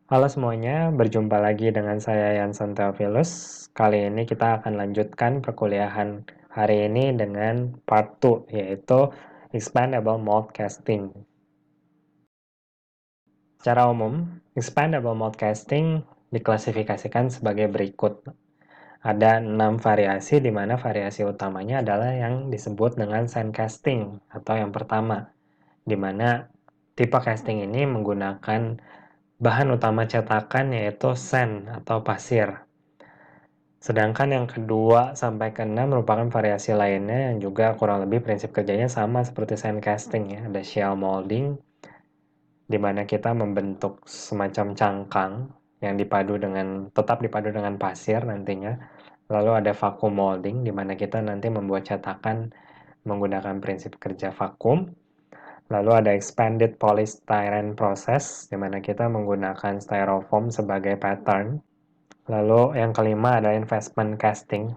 Halo semuanya, berjumpa lagi dengan saya Yansen Theophilus. Kali ini kita akan lanjutkan perkuliahan hari ini dengan part 2, yaitu Expandable Mode Casting. Secara umum, Expandable Mode Casting diklasifikasikan sebagai berikut. Ada 6 variasi, di mana variasi utamanya adalah yang disebut dengan sand casting, atau yang pertama, di mana tipe casting ini menggunakan bahan utama cetakan yaitu sand atau pasir. Sedangkan yang kedua sampai ke-6 merupakan variasi lainnya yang juga kurang lebih prinsip kerjanya sama seperti sand casting ya. Ada shell molding, di mana kita membentuk semacam cangkang yang tetap dipadu dengan pasir nantinya. Lalu ada vacuum molding, di mana kita nanti membuat cetakan menggunakan prinsip kerja vakum. Lalu ada expanded polystyrene process, di mana kita menggunakan styrofoam sebagai pattern. Lalu yang kelima ada investment casting.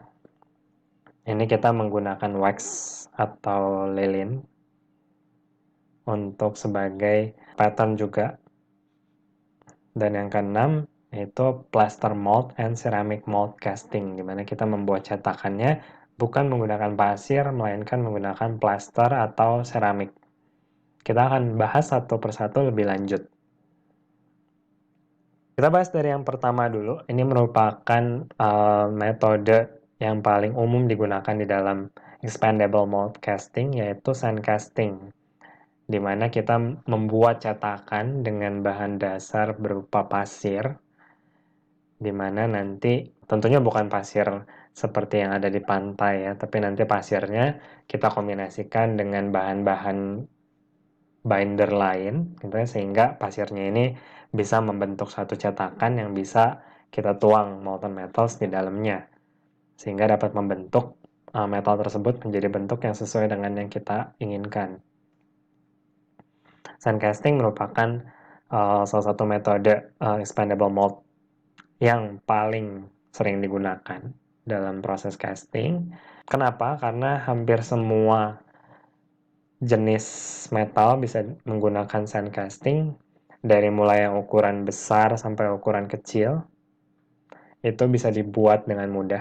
Ini kita menggunakan wax atau lilin untuk sebagai pattern juga. Dan yang keenam yaitu plaster mold and ceramic mold casting, di mana kita membuat cetakannya bukan menggunakan pasir, melainkan menggunakan plaster atau ceramik. Kita akan bahas satu persatu lebih lanjut. Kita bahas dari yang pertama dulu. Ini merupakan metode yang paling umum digunakan di dalam expandable mold casting, yaitu sand casting, di mana kita membuat cetakan dengan bahan dasar berupa pasir, di mana nanti tentunya bukan pasir seperti yang ada di pantai ya, tapi nanti pasirnya kita kombinasikan dengan bahan-bahan binder lain, gitu ya, sehingga pasirnya ini bisa membentuk satu cetakan yang bisa kita tuang molten metals di dalamnya, sehingga dapat membentuk metal tersebut menjadi bentuk yang sesuai dengan yang kita inginkan. Sand casting merupakan salah satu metode expandable mold yang paling sering digunakan dalam proses casting. Kenapa? Karena hampir semua jenis metal bisa menggunakan sand casting, dari mulai yang ukuran besar sampai ukuran kecil, itu bisa dibuat dengan mudah.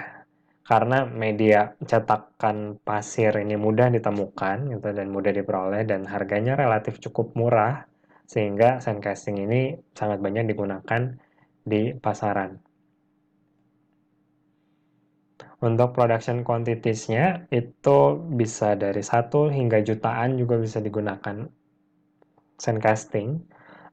Karena media cetakan pasir ini mudah ditemukan gitu, dan mudah diperoleh, dan harganya relatif cukup murah, sehingga sand casting ini sangat banyak digunakan di pasaran. Untuk production quantities-nya itu bisa dari 1 hingga jutaan juga bisa digunakan sand casting.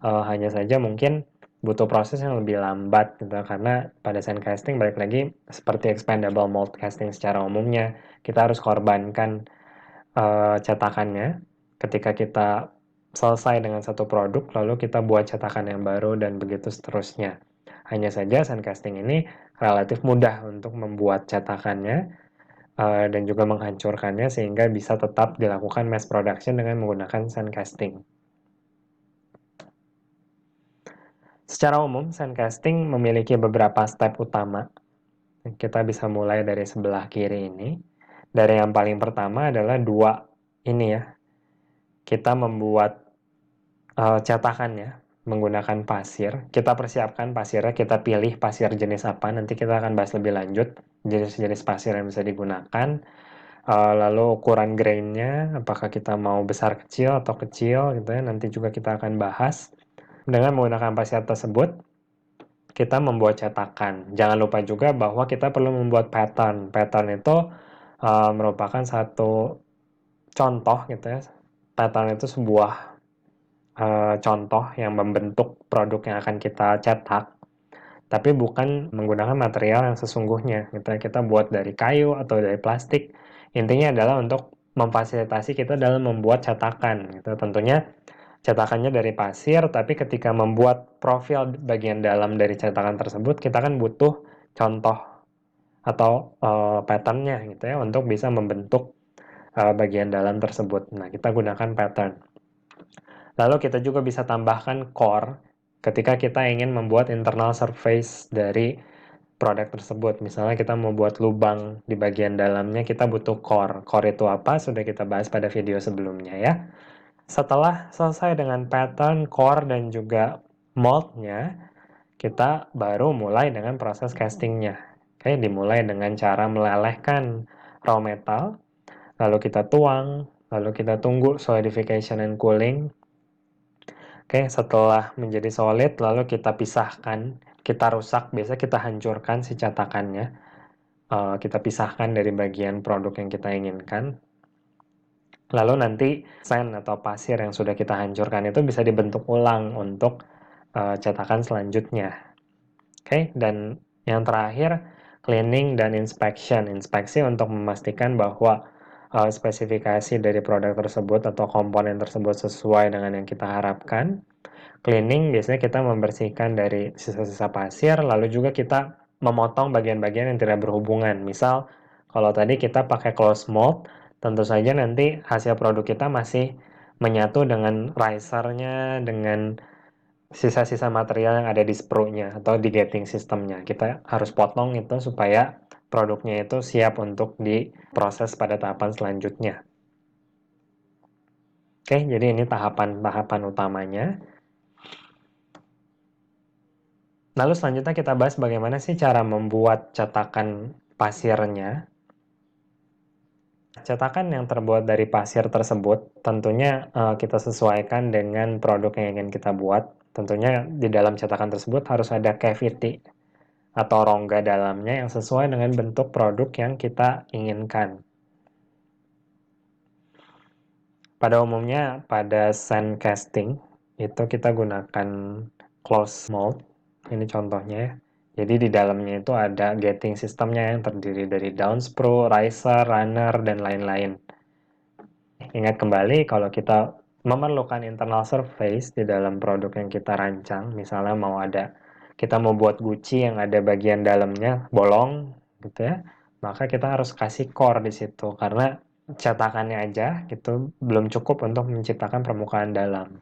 Hanya saja mungkin butuh proses yang lebih lambat gitu, karena pada sand casting balik lagi seperti expandable mold casting secara umumnya, kita harus korbankan cetakannya ketika kita selesai dengan satu produk, lalu kita buat cetakan yang baru dan begitu seterusnya. Hanya saja sand casting ini relatif mudah untuk membuat cetakannya dan juga menghancurkannya, sehingga bisa tetap dilakukan mass production dengan menggunakan sand casting. Secara umum, sand casting memiliki beberapa step utama. Kita bisa mulai dari sebelah kiri ini. Dari yang paling pertama adalah dua ini ya. Kita membuat cetakannya menggunakan pasir. Kita persiapkan pasirnya, kita pilih pasir jenis apa. Nanti kita akan bahas lebih lanjut jenis-jenis pasir yang bisa digunakan. Lalu ukuran grainnya, apakah kita mau besar kecil atau kecil gitu ya. Nanti juga kita akan bahas. Dengan menggunakan pasir tersebut, kita membuat cetakan. Jangan lupa juga bahwa kita perlu membuat pattern. Pattern itu merupakan satu contoh gitu ya. Pattern itu sebuah contoh yang membentuk produk yang akan kita cetak, tapi bukan menggunakan material yang sesungguhnya gitu ya. Kita buat dari kayu atau dari plastik. Intinya adalah untuk memfasilitasi kita dalam membuat cetakan gitu. Tentunya cetakannya dari pasir, tapi ketika membuat profil bagian dalam dari cetakan tersebut, kita kan butuh contoh atau patternnya gitu ya, untuk bisa membentuk bagian dalam tersebut. Nah, kita gunakan pattern. Lalu kita juga bisa tambahkan core ketika kita ingin membuat internal surface dari produk tersebut. Misalnya kita mau buat lubang di bagian dalamnya, kita butuh core. Core itu apa? Sudah kita bahas pada video sebelumnya ya. Setelah selesai dengan pattern, core, dan juga moldnya, kita baru mulai dengan proses castingnya. Oke, dimulai dengan cara melelehkan raw metal, lalu kita tuang, lalu kita tunggu solidification and cooling. Oke, setelah menjadi solid, lalu kita pisahkan, kita rusak, biasa kita hancurkan si cetakannya. Kita pisahkan dari bagian produk yang kita inginkan. Lalu nanti sand atau pasir yang sudah kita hancurkan itu bisa dibentuk ulang untuk cetakan selanjutnya. Oke, dan yang terakhir cleaning dan inspection. Inspeksi untuk memastikan bahwa spesifikasi dari produk tersebut atau komponen tersebut sesuai dengan yang kita harapkan. Cleaning biasanya kita membersihkan dari sisa-sisa pasir, lalu juga kita memotong bagian-bagian yang tidak berhubungan. Misal, kalau tadi kita pakai close mold, tentu saja nanti hasil produk kita masih menyatu dengan risernya, dengan sisa-sisa material yang ada di sprue-nya atau di gating systemnya. Kita harus potong itu supaya produknya itu siap untuk diproses pada tahapan selanjutnya. Oke, jadi ini tahapan-tahapan utamanya. Lalu selanjutnya kita bahas bagaimana sih cara membuat cetakan pasirnya. Cetakan yang terbuat dari pasir tersebut tentunya kita sesuaikan dengan produk yang ingin kita buat. Tentunya di dalam cetakan tersebut harus ada cavity atau rongga dalamnya yang sesuai dengan bentuk produk yang kita inginkan. Pada umumnya pada sand casting itu kita gunakan close mold. Ini contohnya ya. Jadi di dalamnya itu ada gating sistemnya yang terdiri dari downsprue, riser, runner, dan lain-lain. Ingat kembali kalau kita memerlukan internal surface di dalam produk yang kita rancang, misalnya kita mau buat guci yang ada bagian dalamnya bolong, gitu ya, maka kita harus kasih core di situ karena cetakannya aja gitu belum cukup untuk menciptakan permukaan dalam.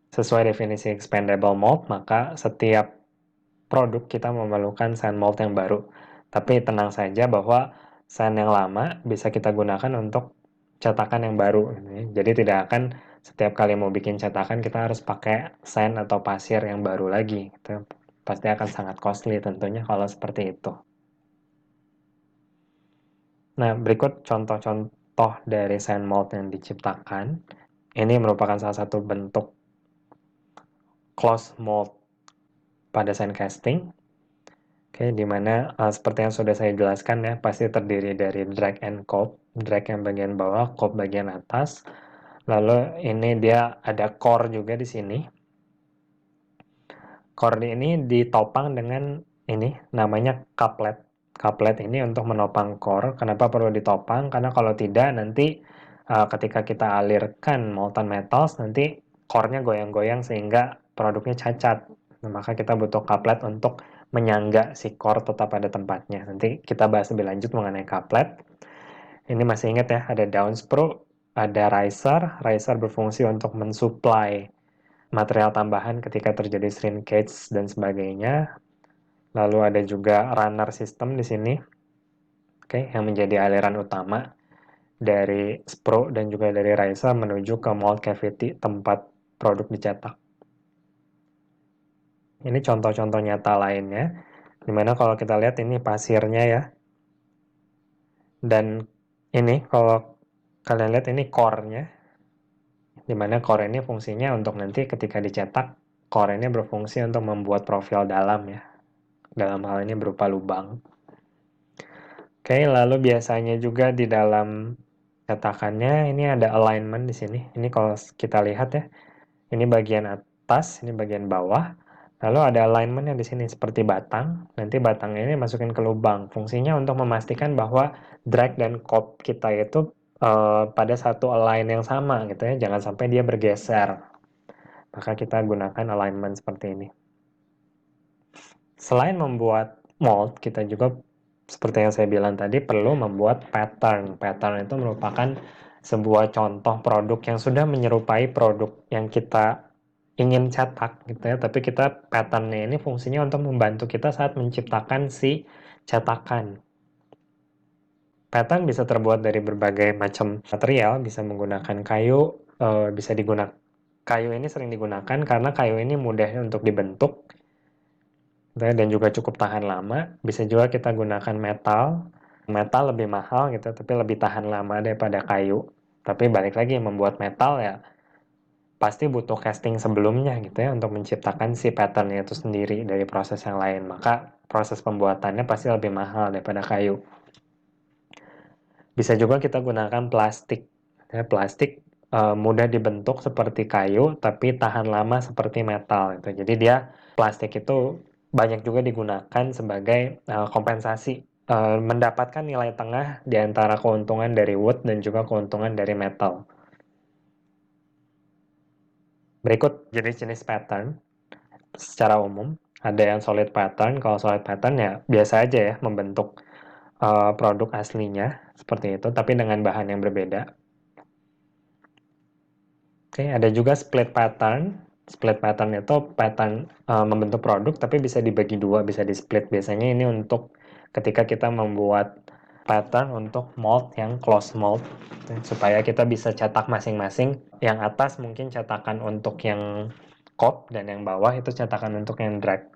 Sesuai definisi expandable mold, maka setiap produk kita memerlukan sand mold yang baru. Tapi tenang saja bahwa sand yang lama bisa kita gunakan untuk cetakan yang baru. Jadi tidak akan setiap kali mau bikin cetakan kita harus pakai sand atau pasir yang baru lagi. Itu pasti akan sangat costly tentunya kalau seperti itu. Nah, berikut contoh-contoh dari sand mold yang diciptakan. Ini merupakan salah satu bentuk closed mold pada sand casting. Oke, dimana seperti yang sudah saya jelaskan ya, pasti terdiri dari drag and cope, drag yang bagian bawah, cope bagian atas. Lalu ini dia ada core juga di sini. Core ini ditopang dengan ini namanya couplet. Couplet ini untuk menopang core. Kenapa perlu ditopang? Karena kalau tidak nanti ketika kita alirkan molten metals nanti core-nya goyang-goyang sehingga produknya cacat. Nah, maka kita butuh couplet untuk menyangga si core tetap pada tempatnya. Nanti kita bahas lebih lanjut mengenai couplet. Ini masih ingat ya, ada downsprue, ada riser. Riser berfungsi untuk mensuplai material tambahan ketika terjadi shrinkage dan sebagainya. Lalu ada juga runner system di sini. Oke, yang menjadi aliran utama dari sprue dan juga dari riser menuju ke mold cavity tempat produk dicetak. Ini contoh-contoh nyata lainnya, dimana kalau kita lihat ini pasirnya ya, dan ini kalau kalian lihat ini core-nya, dimana core ini fungsinya untuk nanti ketika dicetak, core ini berfungsi untuk membuat profil dalam ya, dalam hal ini berupa lubang. Oke, lalu biasanya juga di dalam cetakannya ini ada alignment di sini. Ini kalau kita lihat ya, ini bagian atas, ini bagian bawah. Lalu ada alignmentnya di sini seperti batang. Nanti batangnya ini masukin ke lubang. Fungsinya untuk memastikan bahwa drag dan cope kita itu pada satu align yang sama gitu ya. Jangan sampai dia bergeser. Maka kita gunakan alignment seperti ini. Selain membuat mold, kita juga seperti yang saya bilang tadi perlu membuat pattern. Pattern itu merupakan sebuah contoh produk yang sudah menyerupai produk yang kita ingin cetak gitu ya, tapi kita patternnya ini fungsinya untuk membantu kita saat menciptakan si cetakan. Pattern bisa terbuat dari berbagai macam material, bisa menggunakan kayu, bisa digunakan Kayu ini sering digunakan karena kayu ini mudah untuk dibentuk gitu ya, dan juga cukup tahan lama. Bisa juga kita gunakan metal. Metal lebih mahal gitu, tapi lebih tahan lama daripada kayu. Tapi balik lagi, membuat metal ya pasti butuh casting sebelumnya gitu ya untuk menciptakan si patternnya itu sendiri dari proses yang lain. Maka proses pembuatannya pasti lebih mahal daripada kayu. Bisa juga kita gunakan plastik. Ya, plastik mudah dibentuk seperti kayu, tapi tahan lama seperti metal. Gitu. Jadi dia plastik itu banyak juga digunakan sebagai kompensasi, mendapatkan nilai tengah di antara keuntungan dari wood dan juga keuntungan dari metal. Berikut jenis-jenis pattern secara umum. Ada yang solid pattern. Kalau solid pattern ya biasa aja ya membentuk produk aslinya seperti itu, tapi dengan bahan yang berbeda. Oke, ada juga split pattern. Split pattern itu pattern membentuk produk, tapi bisa dibagi dua, bisa di split. Biasanya ini untuk ketika kita membuat pattern untuk mold yang close mold, supaya kita bisa cetak masing-masing. Yang atas mungkin cetakan untuk yang cup, dan yang bawah itu cetakan untuk yang drag.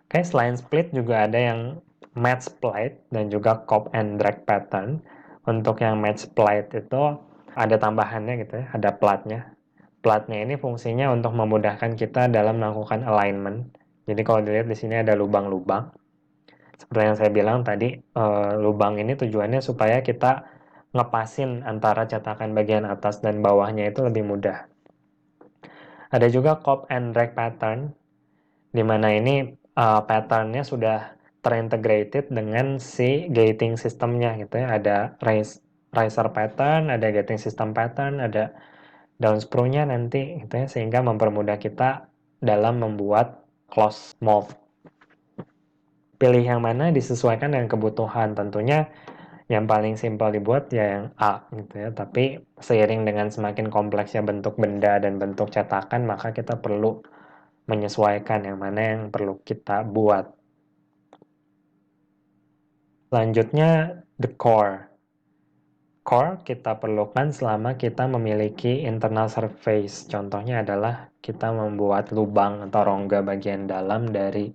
Oke, selain split juga ada yang match plate dan juga cup and drag pattern. Untuk yang match plate itu ada tambahannya gitu ya, ada platnya. Platnya ini fungsinya untuk memudahkan kita dalam melakukan alignment. Jadi kalau dilihat di sini ada lubang-lubang. Seperti yang saya bilang tadi, lubang ini tujuannya supaya kita ngepasin antara cetakan bagian atas dan bawahnya itu lebih mudah. Ada juga cup and drag pattern, di mana ini patternnya sudah terintegrated dengan si gating systemnya gitu ya. Ada riser pattern, ada gating system pattern, ada down screw-nya nanti gitu ya, sehingga mempermudah kita dalam membuat close mold. Pilih yang mana disesuaikan dengan kebutuhan. Tentunya yang paling simpel dibuat ya yang A gitu ya, tapi seiring dengan semakin kompleksnya bentuk benda dan bentuk cetakan, maka kita perlu menyesuaikan yang mana yang perlu kita buat. Selanjutnya, the core. Core kita perlukan selama kita memiliki internal surface. Contohnya adalah kita membuat lubang atau rongga bagian dalam dari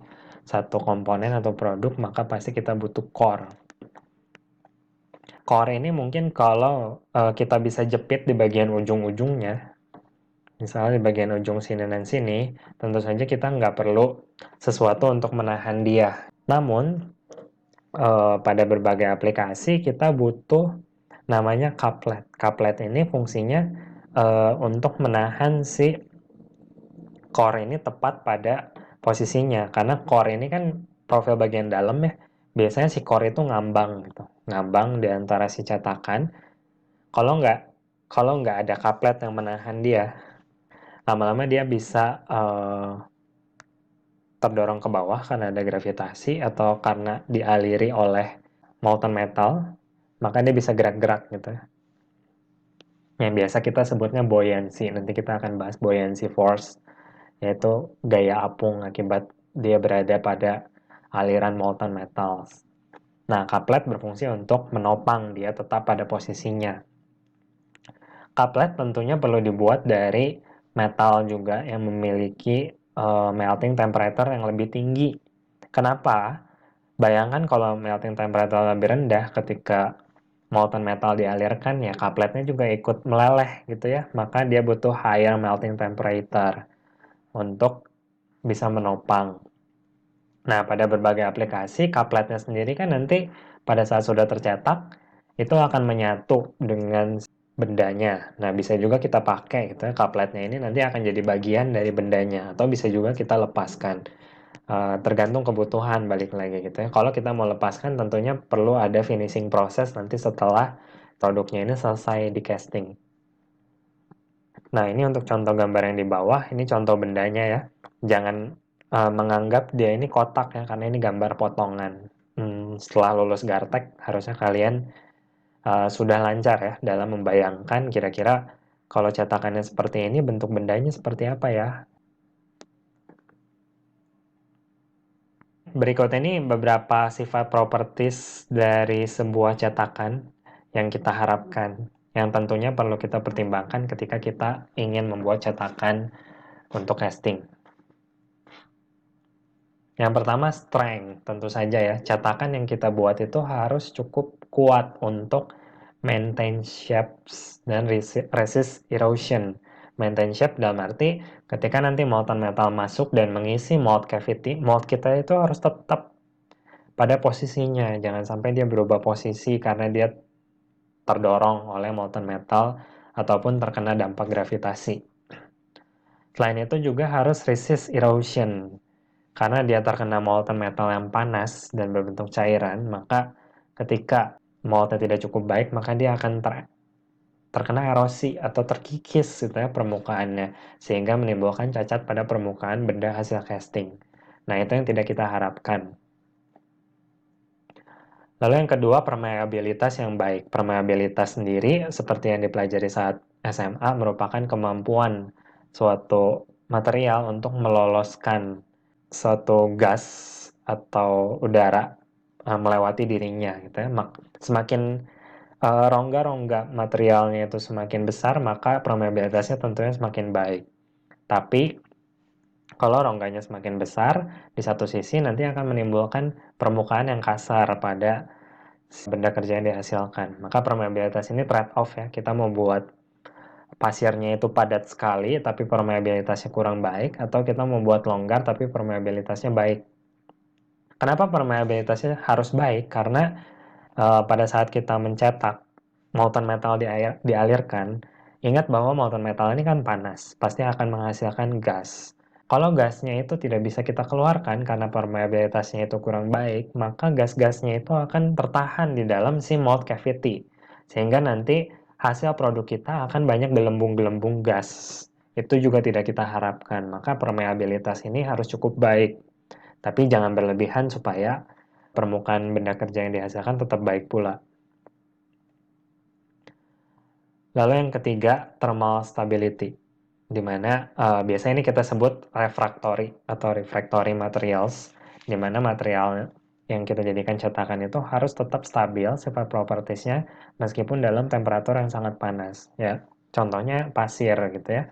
satu komponen atau produk, maka pasti kita butuh core. Core ini mungkin kalau kita bisa jepit di bagian ujung-ujungnya, misalnya di bagian ujung sini dan sini, tentu saja kita nggak perlu sesuatu untuk menahan dia. Namun, pada berbagai aplikasi kita butuh namanya couplet. Couplet ini fungsinya untuk menahan si core ini tepat pada posisinya. Karena core ini kan profil bagian dalam ya. Biasanya si core itu ngambang gitu. Ngambang di antara si cetakan. Kalau nggak ada couplet yang menahan dia, lama-lama dia bisa terdorong ke bawah karena ada gravitasi atau karena dialiri oleh molten metal, maka dia bisa gerak-gerak gitu. Yang biasa kita sebutnya buoyancy. Nanti kita akan bahas buoyancy force, yaitu gaya apung akibat dia berada pada aliran molten metals. Nah, couplet berfungsi untuk menopang dia tetap pada posisinya. Couplet tentunya perlu dibuat dari metal juga yang memiliki melting temperature yang lebih tinggi. Kenapa? Bayangkan kalau melting temperature lebih rendah, ketika molten metal dialirkan ya coupletnya juga ikut meleleh gitu ya. Maka dia butuh higher melting temperature untuk bisa menopang. Nah, pada berbagai aplikasi, coupletnya sendiri kan nanti pada saat sudah tercetak, itu akan menyatu dengan bendanya. Nah, bisa juga kita pakai gitu ya, coupletnya ini nanti akan jadi bagian dari bendanya, atau bisa juga kita lepaskan. Tergantung kebutuhan, balik lagi gitu ya. Kalau kita mau lepaskan, tentunya perlu ada finishing proses nanti setelah produknya ini selesai di casting. Nah, ini untuk contoh gambar yang di bawah, ini contoh bendanya ya. Jangan menganggap dia ini kotak ya, karena ini gambar potongan. Setelah lulus Gartek, harusnya kalian sudah lancar ya dalam membayangkan kira-kira kalau cetakannya seperti ini, bentuk bendanya seperti apa ya. Berikut ini beberapa sifat properties dari sebuah cetakan yang kita harapkan. yang tentunya perlu kita pertimbangkan ketika kita ingin membuat cetakan untuk casting. Yang pertama, strength. Tentu saja ya, cetakan yang kita buat itu harus cukup kuat untuk maintain shapes dan resist erosion. Maintain shape dalam arti ketika nanti molten metal masuk dan mengisi mold cavity, mold kita itu harus tetap pada posisinya. Jangan sampai dia berubah posisi karena dia terdorong oleh molten metal ataupun terkena dampak gravitasi. Selain itu juga harus resist erosion. Karena dia terkena molten metal yang panas dan berbentuk cairan, maka ketika moltnya tidak cukup baik, maka dia akan terkena erosi atau terkikis gitu ya permukaannya, sehingga menimbulkan cacat pada permukaan benda hasil casting. Nah, itu yang tidak kita harapkan. Lalu yang kedua, permeabilitas yang baik. Permeabilitas sendiri, seperti yang dipelajari saat SMA, merupakan kemampuan suatu material untuk meloloskan suatu gas atau udara melewati dirinya gitu ya. Semakin rongga-rongga materialnya itu semakin besar, maka permeabilitasnya tentunya semakin baik. Tapi kalau rongganya semakin besar, di satu sisi nanti akan menimbulkan permukaan yang kasar pada benda kerja yang dihasilkan. Maka permeabilitas ini trade-off ya. Kita mau buat pasirnya itu padat sekali tapi permeabilitasnya kurang baik, atau kita membuat longgar tapi permeabilitasnya baik. Kenapa permeabilitasnya harus baik? Karena pada saat kita mencetak molten metal dialirkan, ingat bahwa molten metal ini kan panas, pasti akan menghasilkan gas. Kalau gasnya itu tidak bisa kita keluarkan karena permeabilitasnya itu kurang baik, maka gas-gasnya itu akan tertahan di dalam si mold cavity. Sehingga nanti hasil produk kita akan banyak gelembung-gelembung gas. Itu juga tidak kita harapkan. Maka permeabilitas ini harus cukup baik. Tapi jangan berlebihan supaya permukaan benda kerja yang dihasilkan tetap baik pula. Lalu yang ketiga, thermal stability, di mana biasanya ini kita sebut refractory atau refractory materials, di mana material yang kita jadikan cetakan itu harus tetap stabil sifat propertiesnya meskipun dalam temperatur yang sangat panas. Ya, contohnya pasir gitu ya,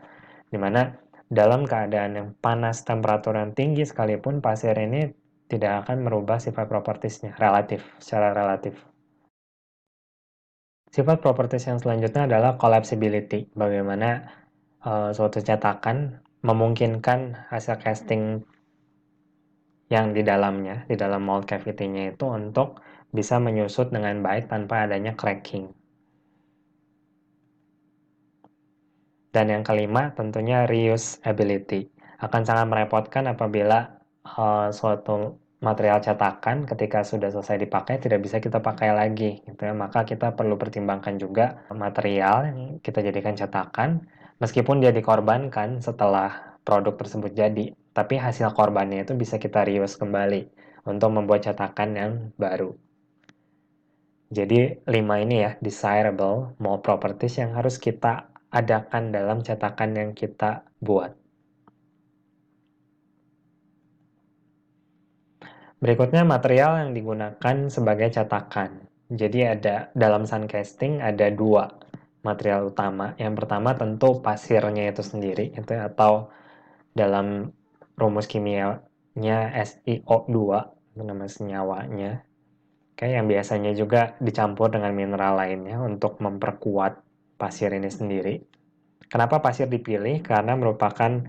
di mana dalam keadaan yang panas, temperatur yang tinggi sekalipun pasir ini tidak akan merubah sifat propertiesnya secara relatif. Sifat properties yang selanjutnya adalah collapsibility. Bagaimana suatu cetakan memungkinkan hasil casting yang di dalamnya, di dalam mold cavity-nya itu untuk bisa menyusut dengan baik tanpa adanya cracking. Dan yang kelima tentunya reusability. Akan sangat merepotkan apabila suatu material cetakan ketika sudah selesai dipakai tidak bisa kita pakai lagi gitu ya. Maka kita perlu pertimbangkan juga material yang kita jadikan cetakan meskipun dia dikorbankan setelah produk tersebut jadi, tapi hasil korbannya itu bisa kita reuse kembali untuk membuat cetakan yang baru. Jadi 5 ini ya, desirable mold properties yang harus kita adakan dalam cetakan yang kita buat. Berikutnya material yang digunakan sebagai cetakan. Jadi ada dalam sun casting ada dua material utama. Yang pertama tentu pasirnya itu sendiri, itu atau dalam rumus kimianya SiO2, itu nama senyawanya. Kayak yang biasanya juga dicampur dengan mineral lainnya untuk memperkuat pasir ini sendiri. Kenapa pasir dipilih? Karena merupakan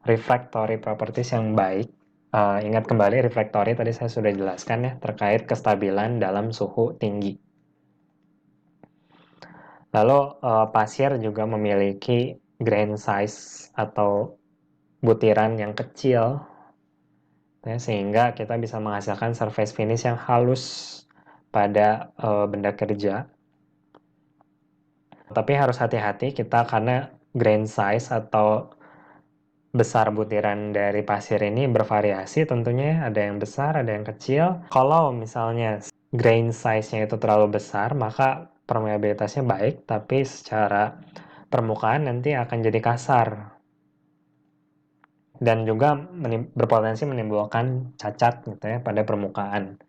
refractory properties yang baik. Ingat kembali refractory tadi saya sudah jelaskan ya terkait kestabilan dalam suhu tinggi. Lalu pasir juga memiliki grain size atau butiran yang kecil ya, sehingga kita bisa menghasilkan surface finish yang halus pada benda kerja. Tapi harus hati-hati kita karena grain size atau besar butiran dari pasir ini bervariasi tentunya, ada yang besar, ada yang kecil. Kalau misalnya grain size-nya itu terlalu besar, maka permeabilitasnya baik, tapi secara permukaan nanti akan jadi kasar. Dan juga berpotensi menimbulkan cacat gitu ya pada permukaan.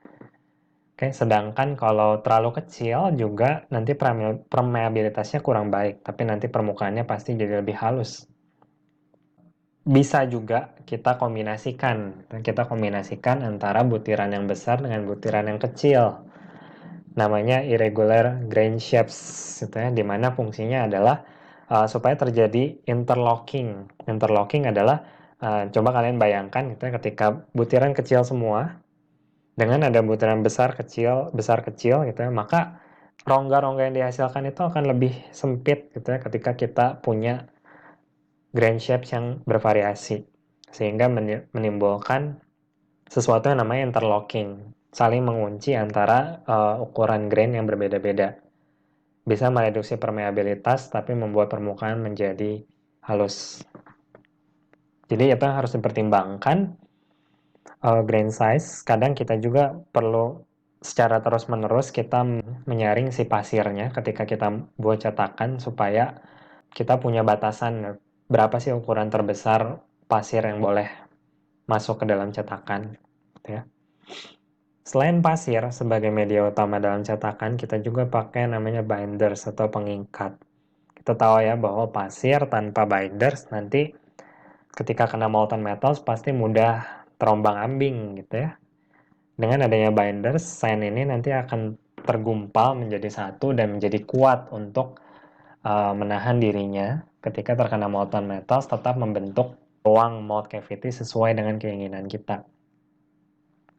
Oke, sedangkan kalau terlalu kecil juga nanti permeabilitasnya kurang baik, tapi nanti permukaannya pasti jadi lebih halus. Bisa juga kita kombinasikan antara butiran yang besar dengan butiran yang kecil. Namanya irregular grain shapes, gitu ya, dimana fungsinya adalah supaya terjadi interlocking. Interlocking adalah coba kalian bayangkan gitu ya, ketika butiran kecil semua dengan ada butiran besar kecil gitu ya, maka rongga-rongga yang dihasilkan itu akan lebih sempit gitu ya ketika kita punya grain shapes yang bervariasi, sehingga menimbulkan sesuatu yang namanya interlocking, saling mengunci antara ukuran grain yang berbeda-beda. Bisa mereduksi permeabilitas tapi membuat permukaan menjadi halus. Jadi itu harus dipertimbangkan. Grain size, kadang kita juga perlu secara terus-menerus kita menyaring si pasirnya ketika kita buat cetakan supaya kita punya batasan berapa sih ukuran terbesar pasir yang boleh masuk ke dalam cetakan, gitu ya. Selain pasir sebagai media utama dalam cetakan, kita juga pakai namanya binders atau pengikat. Kita tahu ya bahwa pasir tanpa binders nanti ketika kena molten metals pasti mudah terombang-ambing gitu ya. Dengan adanya binders, sand ini nanti akan tergumpal menjadi satu dan menjadi kuat untuk menahan dirinya ketika terkena molten metals, tetap membentuk ruang mold cavity sesuai dengan keinginan kita.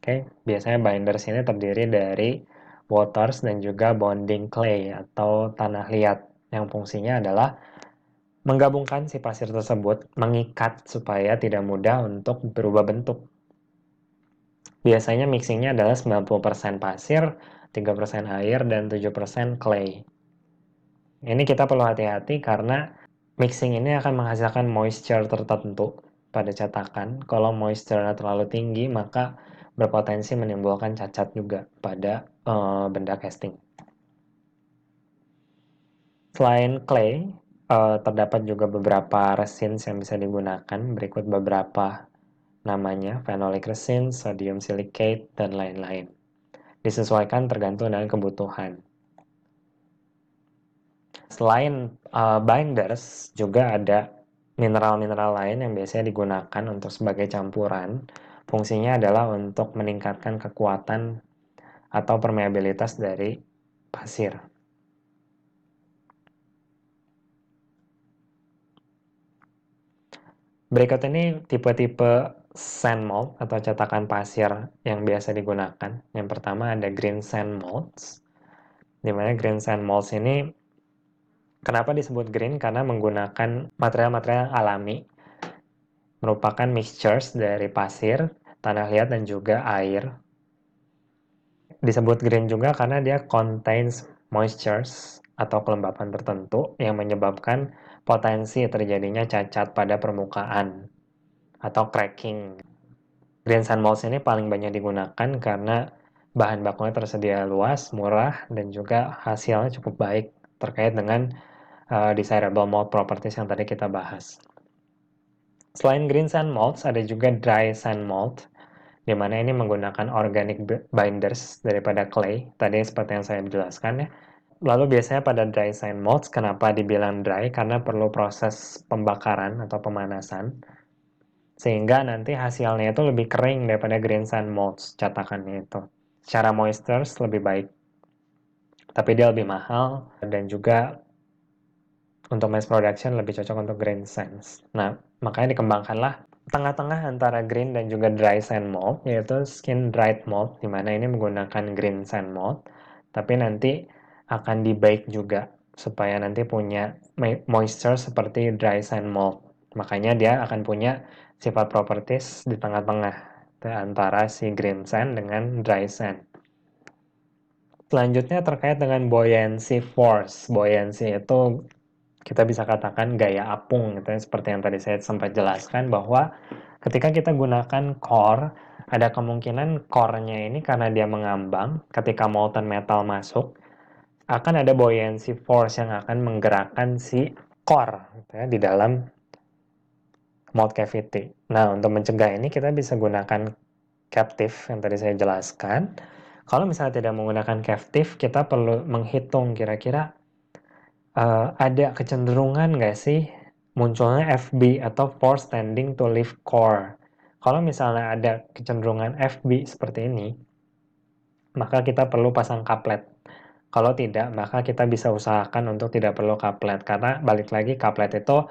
Oke, biasanya binders ini terdiri dari waters dan juga bonding clay atau tanah liat yang fungsinya adalah menggabungkan si pasir tersebut, mengikat supaya tidak mudah untuk berubah bentuk. Biasanya mixingnya adalah 90% pasir, 3% air, dan 7% clay. Ini kita perlu hati-hati karena mixing ini akan menghasilkan moisture tertentu pada cetakan. Kalau moisture terlalu tinggi, maka berpotensi menimbulkan cacat juga pada benda casting. Selain clay, terdapat juga beberapa resins yang bisa digunakan. Berikut beberapa namanya: phenolic resin, sodium silicate, dan lain-lain. Disesuaikan tergantung dengan kebutuhan. Selain binders, juga ada mineral-mineral lain yang biasanya digunakan untuk sebagai campuran. Fungsinya adalah untuk meningkatkan kekuatan atau permeabilitas dari pasir. Berikut ini tipe-tipe sand mold atau cetakan pasir yang biasa digunakan. Yang pertama ada green sand molds, di mana green sand molds ini kenapa disebut green? Karena menggunakan material-material alami, merupakan mixtures dari pasir, tanah liat, dan juga air. Disebut green juga karena dia contains moistures atau kelembapan tertentu yang menyebabkan potensi terjadinya cacat pada permukaan atau cracking. Green sand molds ini paling banyak digunakan karena bahan bakunya tersedia luas, murah, dan juga hasilnya cukup baik terkait dengan desirable mold properties yang tadi kita bahas. Selain green sand molds, ada juga dry sand mold, di mana ini menggunakan organic binders daripada clay, tadi seperti yang saya jelaskan ya. Lalu biasanya pada dry sand molds, kenapa dibilang dry? Karena perlu proses pembakaran atau pemanasan, sehingga nanti hasilnya itu lebih kering daripada green sand molds cetakannya itu. Secara moisture lebih baik, tapi dia lebih mahal dan juga untuk mass production lebih cocok untuk green sands. Nah, makanya dikembangkanlah tengah-tengah antara green dan juga dry sand mold, yaitu skin dried mold, di mana ini menggunakan green sand mold, tapi nanti akan di bake juga supaya nanti punya moisture seperti dry sand mold. Makanya dia akan punya sifat properties di tengah-tengah antara si green sand dengan dry sand. Selanjutnya terkait dengan buoyancy force. Buoyancy itu kita bisa katakan gaya apung gitu ya, seperti yang tadi saya sempat jelaskan bahwa ketika kita gunakan core, ada kemungkinan core-nya ini karena dia mengambang, ketika molten metal masuk, akan ada buoyancy force yang akan menggerakkan si core gitu ya, di dalam mold cavity. Nah, untuk mencegah ini kita bisa gunakan captive yang tadi saya jelaskan. Kalau misalnya tidak menggunakan captive, kita perlu menghitung kira-kira ada kecenderungan nggak sih munculnya FB atau force tending to leave core. Kalau misalnya ada kecenderungan FB seperti ini, maka kita perlu pasang couplet. Kalau tidak, maka kita bisa usahakan untuk tidak perlu couplet, karena balik lagi couplet itu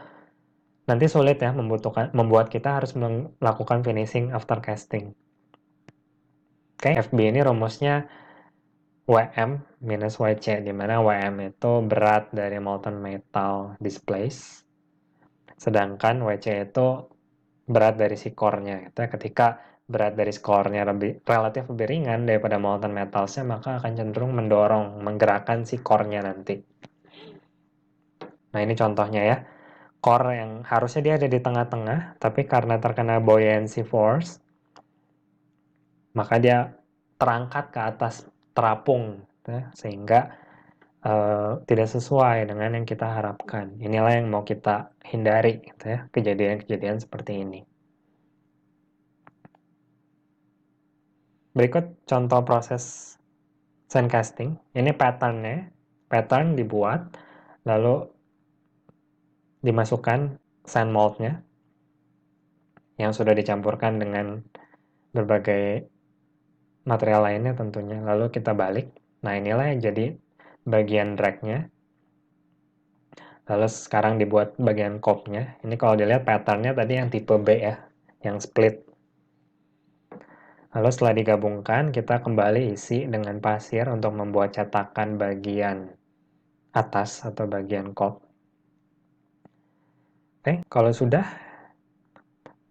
nanti sulit ya, membuat kita harus melakukan finishing after casting. Oke, FB ini rumusnya WM minus WC, di mana WM itu berat dari molten metal displaced, sedangkan WC itu berat dari si core-nya. Ketika berat dari core-nya relatif lebih ringan daripada molten metals-nya, maka akan cenderung menggerakkan si core-nya nanti. Nah, ini contohnya ya. Core yang harusnya dia ada di tengah-tengah, tapi karena terkena buoyancy force, maka dia terangkat ke atas terapung, ya, sehingga tidak sesuai dengan yang kita harapkan. Inilah yang mau kita hindari, gitu ya, kejadian-kejadian seperti ini. Berikut contoh proses sand casting. Ini patternnya, pattern dibuat, lalu dimasukkan sand mold-nya yang sudah dicampurkan dengan berbagai material lainnya tentunya. Lalu kita balik. Nah, inilah yang jadi bagian drag-nya. Lalu sekarang dibuat bagian cop-nya. Ini kalau dilihat pattern-nya tadi yang tipe B ya, yang split. Lalu setelah digabungkan, kita kembali isi dengan pasir untuk membuat cetakan bagian atas atau bagian cop. Oke, kalau sudah,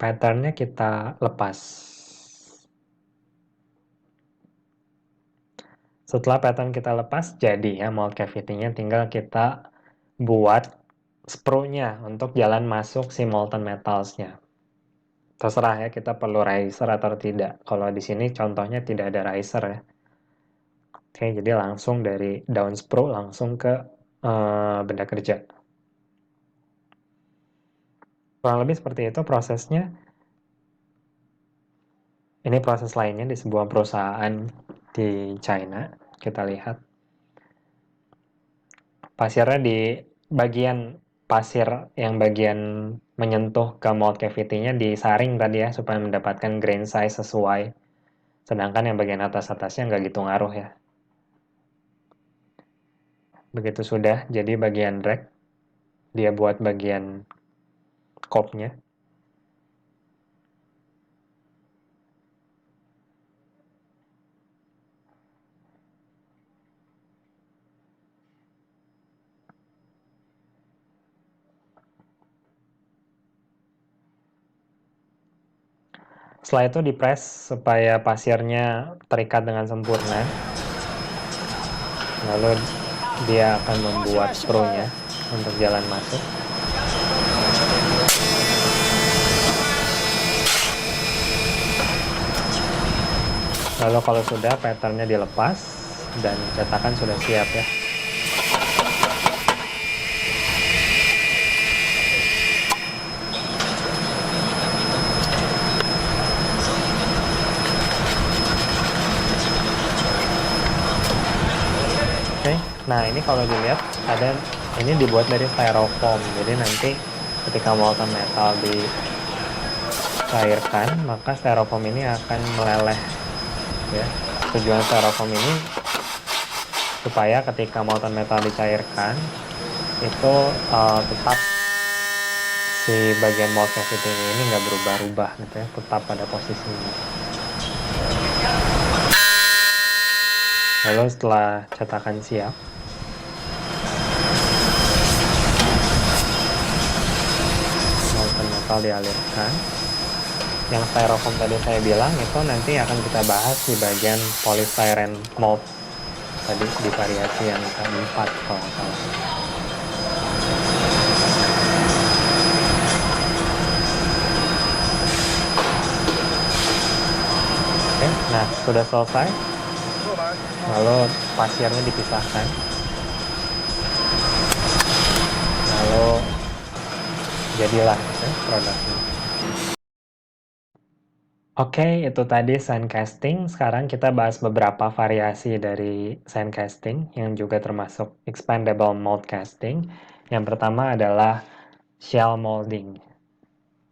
pattern-nya kita lepas. Setelah pattern kita lepas, jadi ya mold cavity-nya tinggal kita buat sprue-nya untuk jalan masuk si molten metals-nya. Terserah ya, kita perlu riser atau tidak. Kalau di sini contohnya tidak ada riser ya. Oke, jadi langsung dari daun sprue langsung ke benda kerja. Kurang lebih seperti itu prosesnya. Ini proses lainnya di sebuah perusahaan di China. Kita lihat. Pasirnya di bagian pasir yang bagian menyentuh ke mold cavity-nya disaring tadi ya, supaya mendapatkan grain size sesuai. Sedangkan yang bagian atas-atasnya nggak gitu ngaruh ya. Begitu sudah jadi bagian drag, dia buat bagian cop-nya. Setelah itu dipres supaya pasirnya terikat dengan sempurna. Lalu dia akan membuat sprue-nya untuk jalan masuk. Lalu kalau sudah, patternnya dilepas dan cetakan sudah siap ya. Oke, nah ini kalau dilihat ini dibuat dari styrofoam. Jadi nanti ketika molten metal dicairkan, maka styrofoam ini akan meleleh. Ya, tujuan styrofoam ini supaya ketika molten metal dicairkan itu tetap si bagian mold cavity ini nggak berubah-ubah gitu ya, tetap pada posisinya. Lalu setelah cetakan siap, molten metal dialirkan. Yang styrofoam tadi saya bilang itu nanti akan kita bahas di bagian polystyrene mold. Tadi di variasi yang keempat kalau nggak salah. Oke, nah sudah selesai. Lalu pasirnya dipisahkan. Lalu jadilah produknya. Oke, itu tadi sandcasting. Sekarang kita bahas beberapa variasi dari sandcasting yang juga termasuk expandable mold casting. Yang pertama adalah shell molding.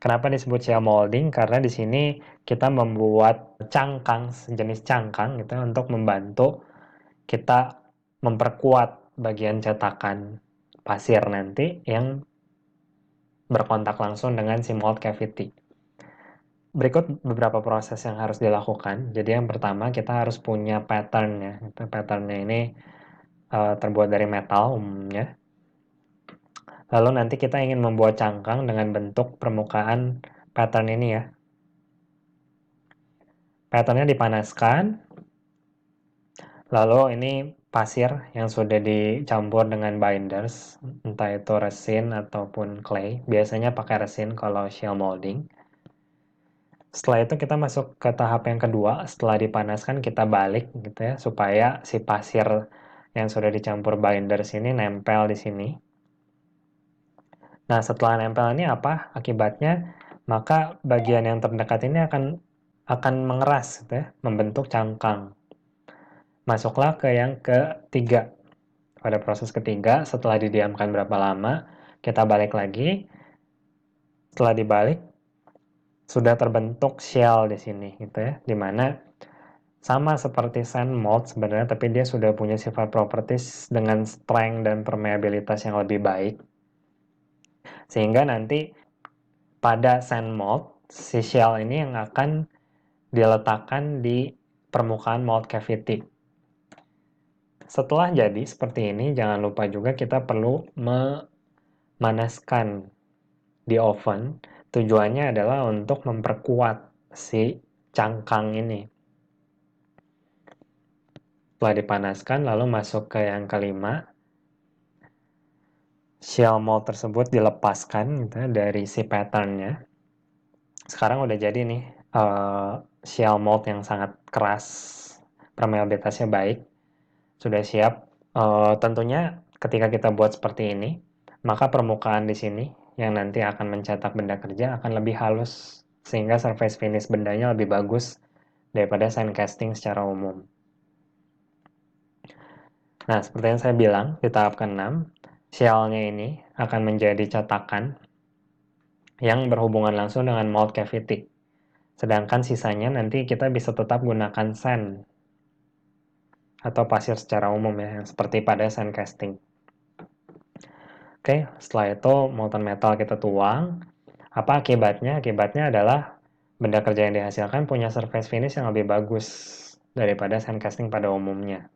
Kenapa disebut shell molding? Karena di sini kita membuat cangkang, sejenis cangkang gitu untuk membantu kita memperkuat bagian cetakan pasir nanti yang berkontak langsung dengan si mold cavity. Berikut beberapa proses yang harus dilakukan. Jadi yang pertama kita harus punya pattern ya. Patternnya ini terbuat dari metal umumnya. Lalu nanti kita ingin membuat cangkang dengan bentuk permukaan pattern ini ya. Patternnya dipanaskan. Lalu ini pasir yang sudah dicampur dengan binders, entah itu resin ataupun clay. Biasanya pakai resin kalau shell molding. Setelah itu kita masuk ke tahap yang kedua. Setelah dipanaskan kita balik gitu ya, supaya si pasir yang sudah dicampur binders ini nempel di sini. Nah, setelah nempel ini apa akibatnya? Maka bagian yang terdekat ini akan mengeras gitu ya, membentuk cangkang. Masuklah ke yang ketiga. Pada proses ketiga, setelah didiamkan berapa lama, kita balik lagi. Setelah dibalik, sudah terbentuk shell di sini gitu ya, dimana sama seperti sand mold sebenarnya, tapi dia sudah punya sifat properties dengan strength dan permeabilitas yang lebih baik. Sehingga nanti pada sand mold, si shell ini yang akan diletakkan di permukaan mold cavity. Setelah jadi seperti ini, jangan lupa juga kita perlu memanaskan di oven. Tujuannya adalah untuk memperkuat si cangkang ini. Setelah dipanaskan, lalu masuk ke yang kelima. Shell mold tersebut dilepaskan gitu, dari si patternnya. Sekarang udah jadi nih shell mold yang sangat keras, permeabilitasnya baik, sudah siap. Tentunya ketika kita buat seperti ini, maka permukaan di sini yang nanti akan mencetak benda kerja akan lebih halus, sehingga surface finish bendanya lebih bagus daripada sandcasting secara umum. Nah, seperti yang saya bilang di tahap ke-6, shell-nya ini akan menjadi cetakan yang berhubungan langsung dengan mold cavity. Sedangkan sisanya nanti kita bisa tetap gunakan sand atau pasir secara umum ya, yang seperti pada sand casting. Oke, setelah itu molten metal kita tuang. Apa akibatnya? Akibatnya adalah benda kerja yang dihasilkan punya surface finish yang lebih bagus daripada sand casting pada umumnya.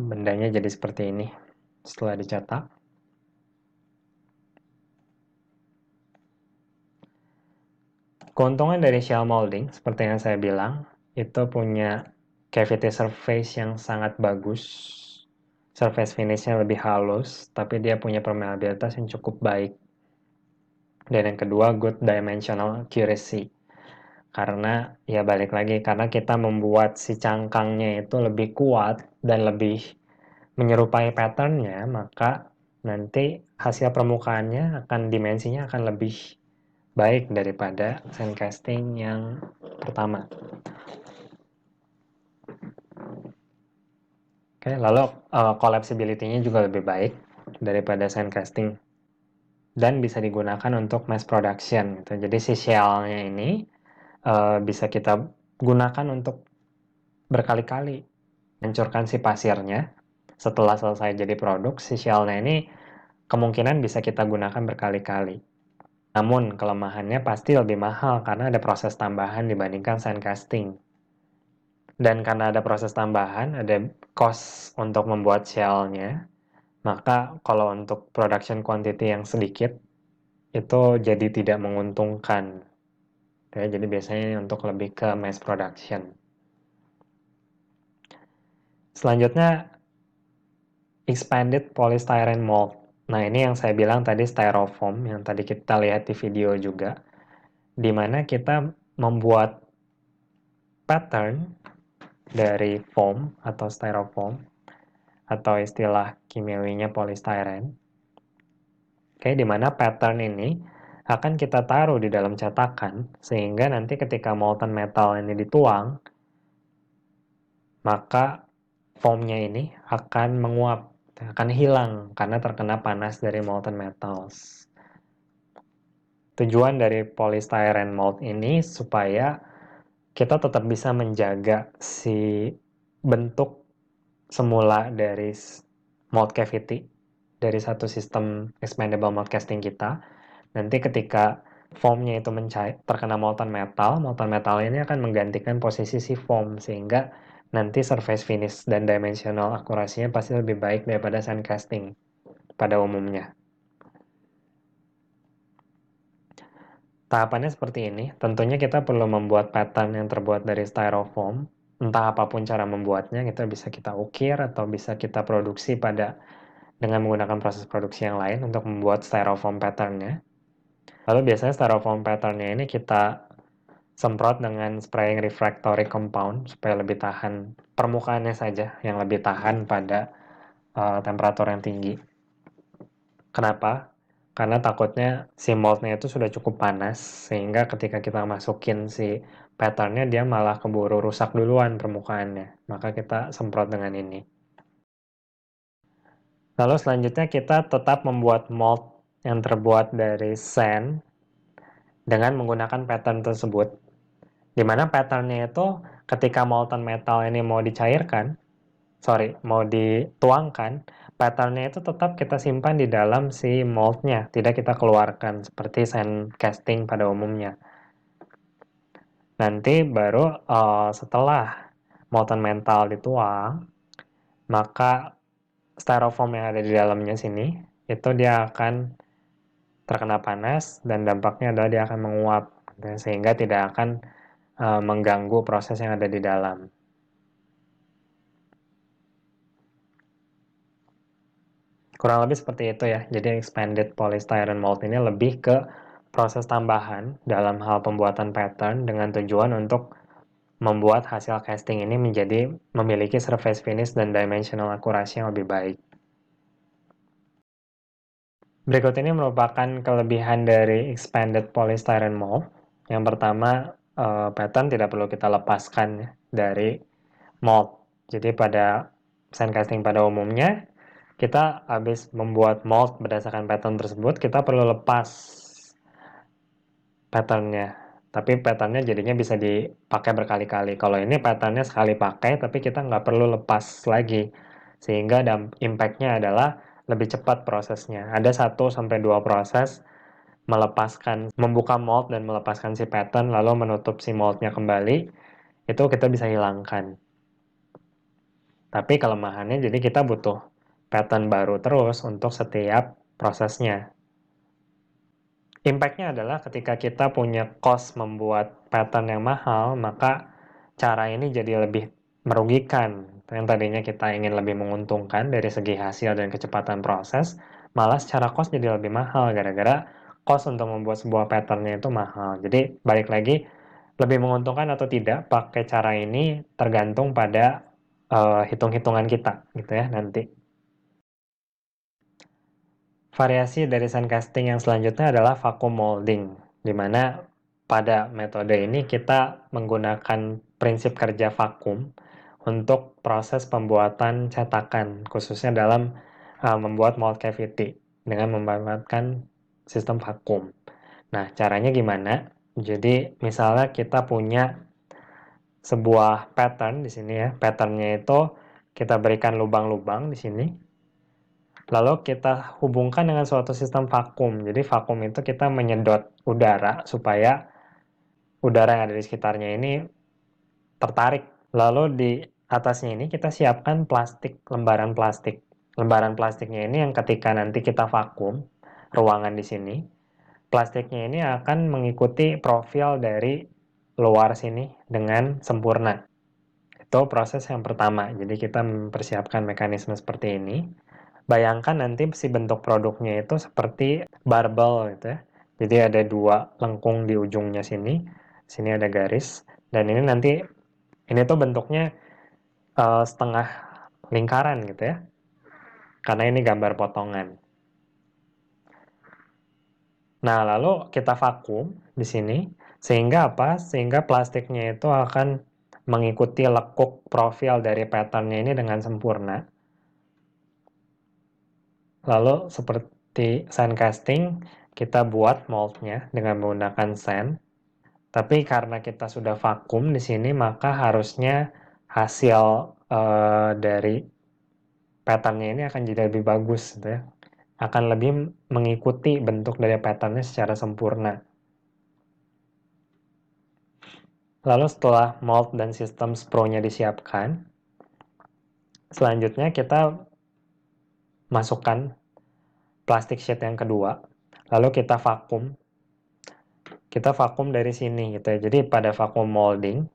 Bendanya jadi seperti ini setelah dicetak. Keuntungan dari shell molding, seperti yang saya bilang, itu punya cavity surface yang sangat bagus. Surface finishnya lebih halus, tapi dia punya permeabilitas yang cukup baik. Dan yang kedua, good dimensional accuracy. Karena, ya balik lagi, karena kita membuat si cangkangnya itu lebih kuat dan lebih menyerupai patternnya, maka nanti hasil permukaannya dimensinya akan lebih baik daripada sandcasting yang pertama. Oke, lalu collapsibility-nya juga lebih baik daripada sandcasting dan bisa digunakan untuk mass production gitu. Jadi si shell-nya ini bisa kita gunakan untuk berkali-kali hancurkan si pasirnya. Setelah selesai jadi produk, si shell-nya ini kemungkinan bisa kita gunakan berkali-kali. Namun kelemahannya pasti lebih mahal karena ada proses tambahan dibandingkan sandcasting. Dan karena ada proses tambahan, ada cost untuk membuat shell-nya, maka kalau untuk production quantity yang sedikit, itu jadi tidak menguntungkan. Ya, jadi biasanya ini untuk lebih ke mass production. Selanjutnya, expanded polystyrene mold. Nah, ini yang saya bilang tadi styrofoam, yang tadi kita lihat di video juga, di mana kita membuat pattern dari foam atau styrofoam, atau istilah kimiawinya polystyrene. Oke, di mana pattern ini akan kita taruh di dalam cetakan, sehingga nanti ketika molten metal ini dituang, maka foamnya ini akan menguap, akan hilang karena terkena panas dari molten metals. Tujuan dari polystyrene mold ini supaya kita tetap bisa menjaga si bentuk semula dari mold cavity dari satu sistem expandable mold casting kita. Nanti ketika foamnya itu terkena molten metal ini akan menggantikan posisi si foam, sehingga nanti surface finish dan dimensional akurasinya pasti lebih baik daripada sand casting pada umumnya. Tahapannya seperti ini. Tentunya kita perlu membuat pattern yang terbuat dari styrofoam. Entah apapun cara membuatnya, kita ukir atau bisa kita produksi dengan menggunakan proses produksi yang lain untuk membuat styrofoam patternnya. Lalu biasanya styrofoam patternnya ini kita semprot dengan spraying refractory compound supaya lebih tahan, permukaannya saja yang lebih tahan pada temperatur yang tinggi. Kenapa? Karena takutnya si moldnya itu sudah cukup panas, sehingga ketika kita masukin si patternnya, dia malah keburu rusak duluan permukaannya. Maka kita semprot dengan ini. Lalu selanjutnya kita tetap membuat mold yang terbuat dari sand dengan menggunakan pattern tersebut. Di mana patternnya itu ketika molten metal ini mau dituangkan, patternnya itu tetap kita simpan di dalam si moldnya, tidak kita keluarkan seperti sand casting pada umumnya. Nanti baru setelah molten metal dituang, maka styrofoam yang ada di dalamnya sini, itu dia akan terkena panas dan dampaknya adalah dia akan menguap, sehingga tidak akan mengganggu proses yang ada di dalam. Kurang lebih seperti itu ya. Jadi expanded polystyrene mold ini lebih ke proses tambahan dalam hal pembuatan pattern dengan tujuan untuk membuat hasil casting ini memiliki surface finish dan dimensional akurasi yang lebih baik. Berikut ini merupakan kelebihan dari expanded polystyrene mold. Yang pertama, pattern tidak perlu kita lepaskan dari mold. Jadi pada sand casting pada umumnya, kita habis membuat mold berdasarkan pattern tersebut, kita perlu lepas patternnya. Tapi patternnya jadinya bisa dipakai berkali-kali. Kalau ini patternnya sekali pakai, tapi kita nggak perlu lepas lagi. Sehingga impact-nya adalah lebih cepat prosesnya. Ada 1-2 proses membuka mold dan melepaskan si pattern, lalu menutup si moldnya kembali, itu kita bisa hilangkan. Tapi kelemahannya jadi kita butuh pattern baru terus untuk setiap prosesnya. Impact-nya adalah ketika kita punya cost membuat pattern yang mahal, maka cara ini jadi lebih merugikan. Yang tadinya kita ingin lebih menguntungkan dari segi hasil dan kecepatan proses, malah secara cost jadi lebih mahal gara-gara cost untuk membuat sebuah patternnya itu mahal. Jadi balik lagi, lebih menguntungkan atau tidak pakai cara ini tergantung pada hitung-hitungan kita gitu ya nanti. Variasi dari sand casting yang selanjutnya adalah vacuum molding, di mana pada metode ini kita menggunakan prinsip kerja vakum untuk proses pembuatan cetakan, khususnya dalam membuat mold cavity dengan memanfaatkan sistem vakum. Nah, caranya gimana? Jadi, misalnya kita punya sebuah pattern di sini ya. Patternnya itu kita berikan lubang-lubang di sini. Lalu kita hubungkan dengan suatu sistem vakum. Jadi vakum itu kita menyedot udara supaya udara yang ada di sekitarnya ini tertarik. Lalu di atasnya ini kita siapkan lembaran plastik. Lembaran plastiknya ini yang ketika nanti kita vakum ruangan di sini, plastiknya ini akan mengikuti profil dari luar sini dengan sempurna. Itu proses yang pertama. Jadi kita mempersiapkan mekanisme seperti ini. Bayangkan nanti si bentuk produknya itu seperti barbel gitu ya. Jadi ada 2 lengkung di ujungnya sini ada garis, dan ini tuh bentuknya setengah lingkaran gitu ya, karena ini gambar potongan. Nah, lalu kita vakum di sini, sehingga apa? Sehingga plastiknya itu akan mengikuti lekuk profil dari patternnya ini dengan sempurna. Lalu seperti sand casting, kita buat moldnya dengan menggunakan sand. Tapi karena kita sudah vakum di sini, maka harusnya hasil dari patternnya ini akan jadi lebih bagus, gitu ya. Akan lebih mengikuti bentuk dari patternnya secara sempurna. Lalu setelah mold dan sistem spro-nya disiapkan, selanjutnya kita masukkan plastik sheet yang kedua, lalu kita vakum. Kita vakum dari sini gitu ya. Jadi pada vakum molding,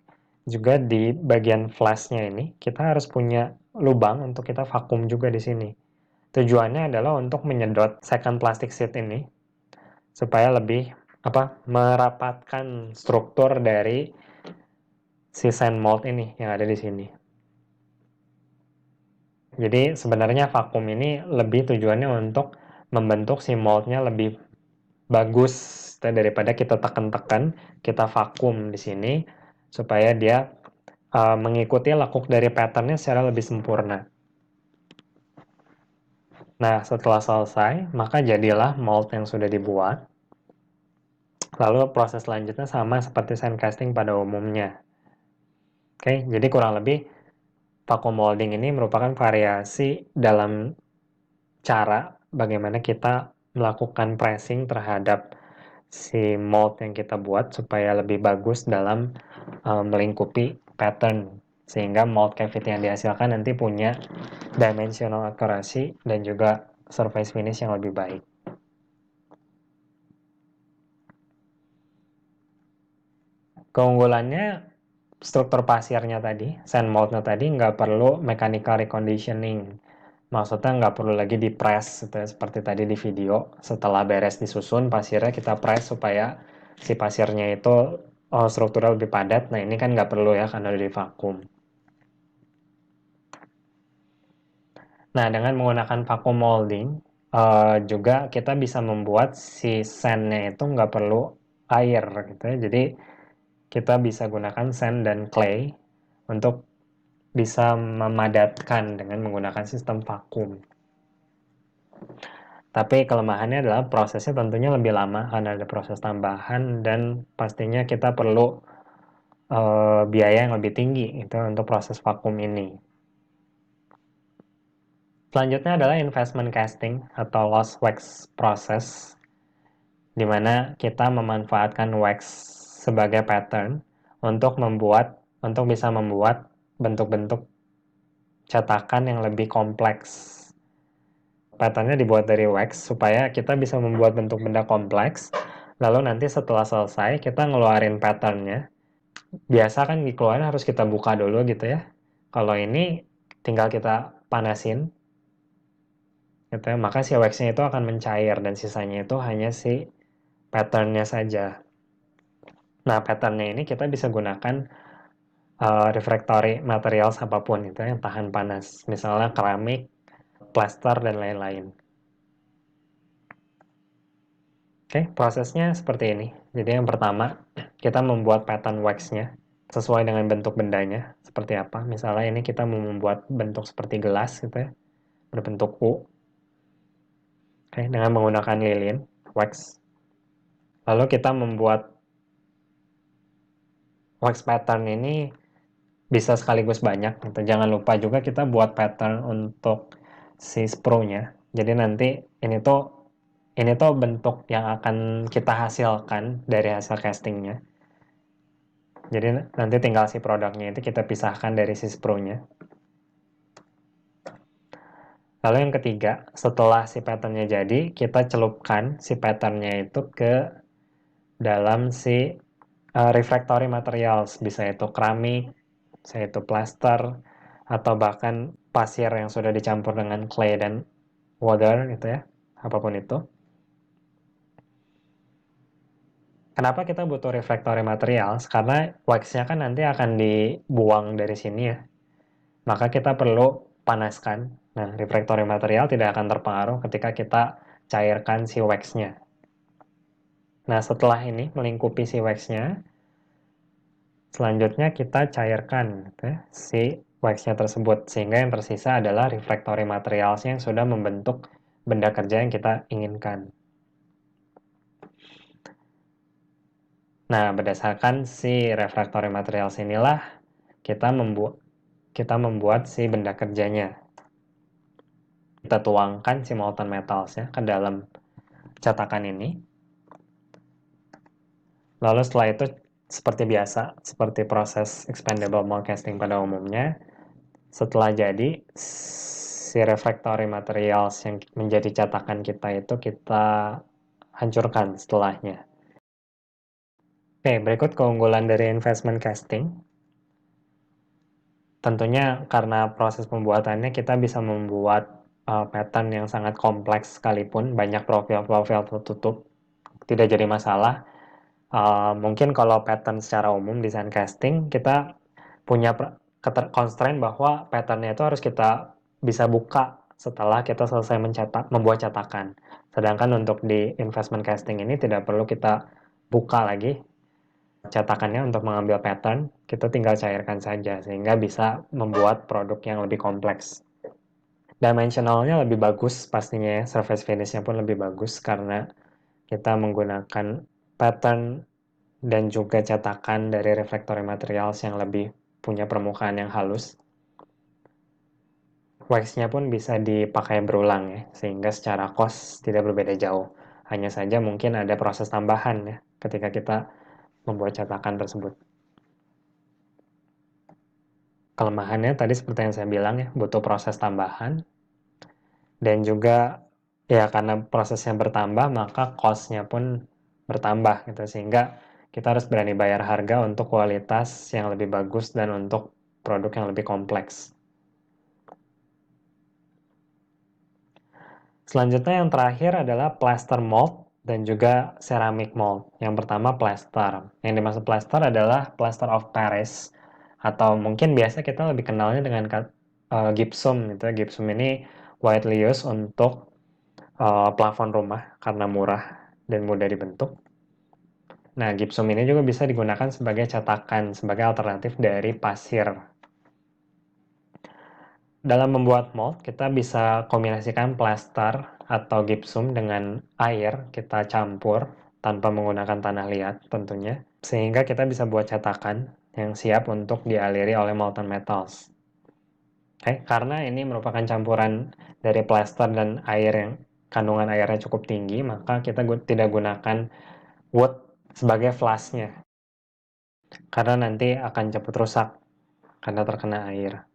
juga di bagian flashnya ini, kita harus punya lubang untuk kita vakum juga di sini. Tujuannya adalah untuk menyedot second plastic sheet ini, supaya lebih merapatkan struktur dari si sand mold ini yang ada di sini. Jadi sebenarnya vakum ini lebih tujuannya untuk membentuk si moldnya lebih bagus daripada kita tekan-tekan, kita vakum di sini supaya dia mengikuti lekuk dari patternnya secara lebih sempurna. Nah, setelah selesai, maka jadilah mold yang sudah dibuat. Lalu proses selanjutnya sama seperti sand casting pada umumnya. Oke, jadi kurang lebih vacuum molding ini merupakan variasi dalam cara bagaimana kita melakukan pressing terhadap si mold yang kita buat supaya lebih bagus dalam melingkupi pattern. Sehingga mold cavity yang dihasilkan nanti punya dimensional accuracy dan juga surface finish yang lebih baik. Keunggulannya struktur pasirnya tadi, sand moldnya tadi nggak perlu mechanical reconditioning. Maksudnya nggak perlu lagi di press gitu ya, seperti tadi di video. Setelah beres disusun pasirnya kita press supaya si pasirnya itu strukturnya lebih padat. Nah ini kan nggak perlu ya karena udah di vakum. Nah dengan menggunakan vacuum molding juga kita bisa membuat si sandnya itu nggak perlu air gitu ya. Jadi kita bisa gunakan sand dan clay untuk bisa memadatkan dengan menggunakan sistem vakum. Tapi kelemahannya adalah prosesnya tentunya lebih lama karena ada proses tambahan dan pastinya kita perlu biaya yang lebih tinggi itu untuk proses vakum ini. Selanjutnya adalah investment casting atau lost wax process, di mana kita memanfaatkan wax sebagai pattern untuk bisa membuat bentuk-bentuk cetakan yang lebih kompleks. Patternnya dibuat dari wax supaya kita bisa membuat bentuk benda kompleks. Lalu nanti setelah selesai kita ngeluarin patternnya. Biasa kan dikeluarin harus kita buka dulu gitu ya. Kalau ini tinggal kita panasin gitu ya. Maka si waxnya itu akan mencair dan sisanya itu hanya si patternnya saja. Nah patternnya ini kita bisa gunakan refractory materials apapun itu yang tahan panas. Misalnya keramik, plaster, dan lain-lain. Oke, prosesnya seperti ini. Jadi yang pertama, kita membuat pattern wax-nya sesuai dengan bentuk bendanya, seperti apa. Misalnya ini kita mau membuat bentuk seperti gelas gitu ya, berbentuk U. Oke, dengan menggunakan lilin, wax. Lalu kita membuat wax pattern ini bisa sekaligus banyak gitu. Jangan lupa juga kita buat pattern untuk si sprue-nya. Jadi nanti ini tuh bentuk yang akan kita hasilkan dari hasil castingnya. Jadi nanti tinggal si produknya itu kita pisahkan dari si sprue-nya. Lalu yang ketiga, setelah si patternnya jadi, kita celupkan si patternnya itu ke dalam si refractory materials. Bisa itu keramik, bisa itu plaster, atau bahkan pasir yang sudah dicampur dengan clay dan water gitu ya, apapun itu. Kenapa kita butuh refractory materials? Karena wax-nya kan nanti akan dibuang dari sini ya. Maka kita perlu panaskan. Nah, refractory material tidak akan terpengaruh ketika kita cairkan si wax-nya. Nah, setelah ini melingkupi si wax-nya, selanjutnya kita cairkan gitu ya, si wax-nya tersebut, sehingga yang tersisa adalah refractory materials yang sudah membentuk benda kerja yang kita inginkan. Nah, berdasarkan si refractory materials inilah kita membuat si benda kerjanya. Kita tuangkan si molten metals ya ke dalam cetakan ini. Lalu setelah itu seperti biasa, seperti proses expandable mold casting pada umumnya, setelah jadi si refractory materials yang menjadi cetakan kita itu kita hancurkan setelahnya. Oke, berikut keunggulan dari investment casting. Tentunya karena proses pembuatannya kita bisa membuat pattern yang sangat kompleks sekalipun, banyak profil-profil tertutup, tidak jadi masalah. Mungkin kalau pattern secara umum desain casting, kita punya constraint bahwa patternnya itu harus kita bisa buka setelah kita selesai membuat cetakan. Sedangkan untuk di investment casting ini tidak perlu kita buka lagi cetakannya untuk mengambil pattern, kita tinggal cairkan saja sehingga bisa membuat produk yang lebih kompleks. Dimensionalnya lebih bagus pastinya ya, surface finishnya pun lebih bagus karena kita menggunakan pattern dan juga cetakan dari refractory materials yang lebih punya permukaan yang halus. Wax-nya pun bisa dipakai berulang ya, sehingga secara cost tidak berbeda jauh. Hanya saja mungkin ada proses tambahan ya ketika kita membuat cetakan tersebut. Kelemahannya tadi seperti yang saya bilang ya, butuh proses tambahan. Dan juga ya karena prosesnya bertambah, maka cost-nya pun bertambah gitu. Sehingga kita harus berani bayar harga untuk kualitas yang lebih bagus dan untuk produk yang lebih kompleks. Selanjutnya yang terakhir adalah plaster mold dan juga ceramic mold. Yang pertama plaster. Yang dimaksud plaster adalah plaster of Paris atau mungkin biasa kita lebih kenalnya dengan gypsum gitu. Gypsum ini widely used untuk plafon rumah karena murah dan mudah dibentuk. Nah, gypsum ini juga bisa digunakan sebagai cetakan, sebagai alternatif dari pasir. Dalam membuat mold, kita bisa kombinasikan plaster atau gypsum dengan air, kita campur tanpa menggunakan tanah liat tentunya, sehingga kita bisa buat cetakan yang siap untuk dialiri oleh molten metals. Karena ini merupakan campuran dari plaster dan air yang kandungan airnya cukup tinggi, maka kita tidak gunakan wood sebagai flasnya, karena nanti akan cepat rusak karena terkena air.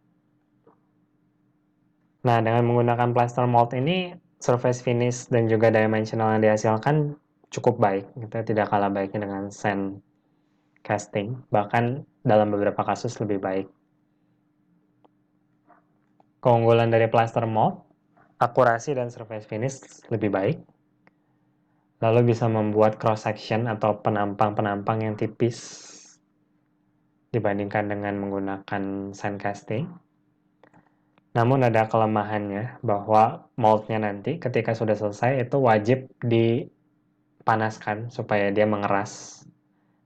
Nah, dengan menggunakan plaster mold ini, surface finish dan juga dimensional yang dihasilkan cukup baik. Kita tidak kalah baiknya dengan sand casting, bahkan dalam beberapa kasus lebih baik. Keunggulan dari plaster mold, akurasi dan surface finish lebih baik. Lalu bisa membuat cross section atau penampang-penampang yang tipis dibandingkan dengan menggunakan sand casting. Namun ada kelemahannya bahwa moldnya nanti ketika sudah selesai itu wajib dipanaskan supaya dia mengeras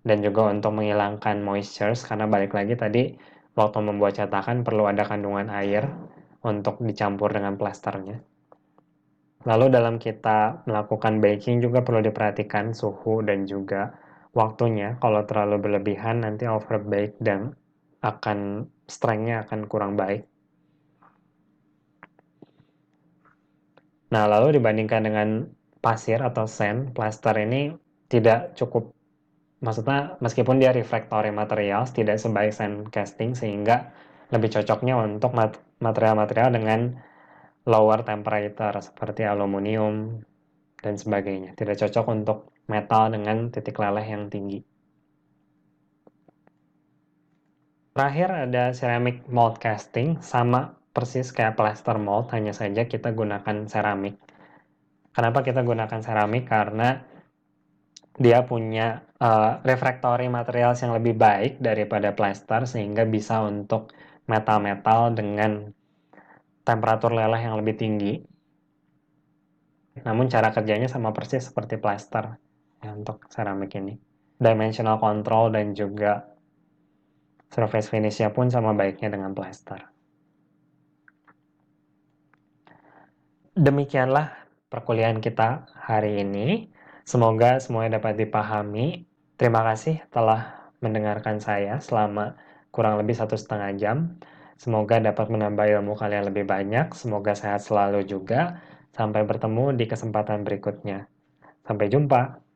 dan juga untuk menghilangkan moisture karena balik lagi tadi waktu membuat cetakan perlu ada kandungan air untuk dicampur dengan plasternya. Lalu dalam kita melakukan baking juga perlu diperhatikan suhu dan juga waktunya. Kalau terlalu berlebihan nanti overbake dan strength-nya akan kurang baik. Nah, lalu dibandingkan dengan pasir atau sand, plaster ini tidak cukup, maksudnya meskipun dia refractory materials, tidak sebaik sand casting, sehingga lebih cocoknya untuk material-material dengan lower temperature, seperti aluminium dan sebagainya. Tidak cocok untuk metal dengan titik leleh yang tinggi. Terakhir ada ceramic mold casting, sama persis kayak plaster mold, hanya saja kita gunakan ceramik. Kenapa kita gunakan ceramik? Karena dia punya refractory materials yang lebih baik daripada plaster sehingga bisa untuk metal-metal dengan temperatur leleh yang lebih tinggi. Namun cara kerjanya sama persis seperti plaster. ya untuk keramik ini. Dimensional control dan juga surface finishnya pun sama baiknya dengan plaster. Demikianlah perkuliahan kita hari ini. Semoga semuanya dapat dipahami. Terima kasih telah mendengarkan saya selama kurang lebih 1,5 jam. Semoga dapat menambah ilmu kalian lebih banyak. Semoga sehat selalu juga. Sampai bertemu di kesempatan berikutnya. Sampai jumpa.